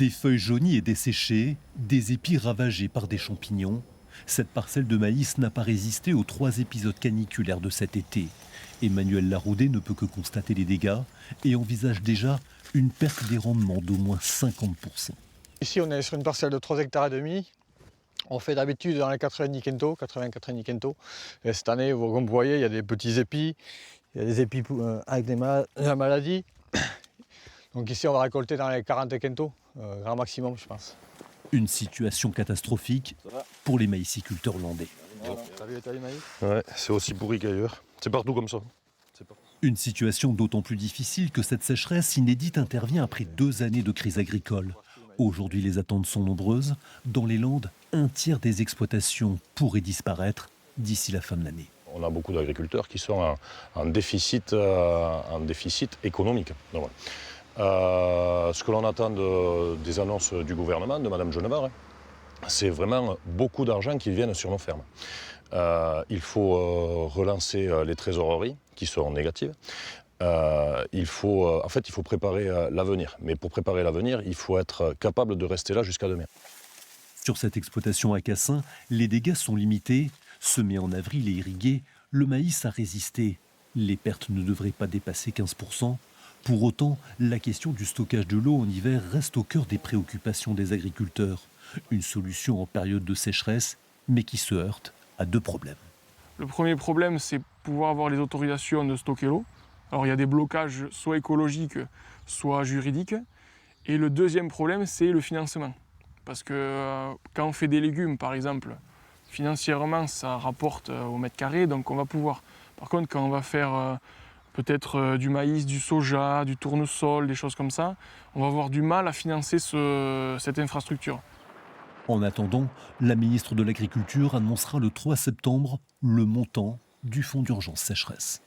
Des feuilles jaunies et desséchées, des épis ravagés par des champignons. Cette parcelle de maïs n'a pas résisté aux 3 épisodes caniculaires de cet été. Emmanuel Laroudet ne peut que constater les dégâts et envisage déjà une perte des rendements d'au moins 50%. Ici, on est sur une parcelle de 3,5 hectares. On fait d'habitude dans les 90 quintaux, 80-90 quintaux. Et cette année, comme vous voyez, il y a des petits épis. Il y a des épis avec la maladie. Donc ici, on va récolter dans les 40 quintaux, grand maximum, je pense. Une situation catastrophique pour les maïsiculteurs landais. T'as vu l'état du maïs ? Ouais, c'est aussi pourri qu'ailleurs. C'est partout comme ça. Une situation d'autant plus difficile que cette sécheresse inédite intervient après 2 années de crise agricole. Aujourd'hui, les attentes sont nombreuses. Dans les Landes, un tiers des exploitations pourraient disparaître d'ici la fin de l'année. On a beaucoup d'agriculteurs qui sont en déficit économique. Donc, voilà. Ce que l'on attend des annonces du gouvernement, de Mme Genevard, c'est vraiment beaucoup d'argent qui viennent sur nos fermes. Il faut relancer les trésoreries qui sont négatives. Il faut préparer l'avenir. Mais pour préparer l'avenir, il faut être capable de rester là jusqu'à demain. Sur cette exploitation à Cassin, les dégâts sont limités. Semé en avril et irrigué, le maïs a résisté. Les pertes ne devraient pas dépasser 15%. Pour autant, la question du stockage de l'eau en hiver reste au cœur des préoccupations des agriculteurs. Une solution en période de sécheresse, mais qui se heurte à 2 problèmes. Le premier problème, c'est pouvoir avoir les autorisations de stocker l'eau. Alors il y a des blocages soit écologiques, soit juridiques. Et le deuxième problème, c'est le financement. Parce que quand on fait des légumes, par exemple, financièrement, ça rapporte au mètre carré, donc on va pouvoir. Par contre, quand on va faire peut-être du maïs, du soja, du tournesol, des choses comme ça, on va avoir du mal à financer cette infrastructure. En attendant, la ministre de l'Agriculture annoncera le 3 septembre le montant du fonds d'urgence sécheresse.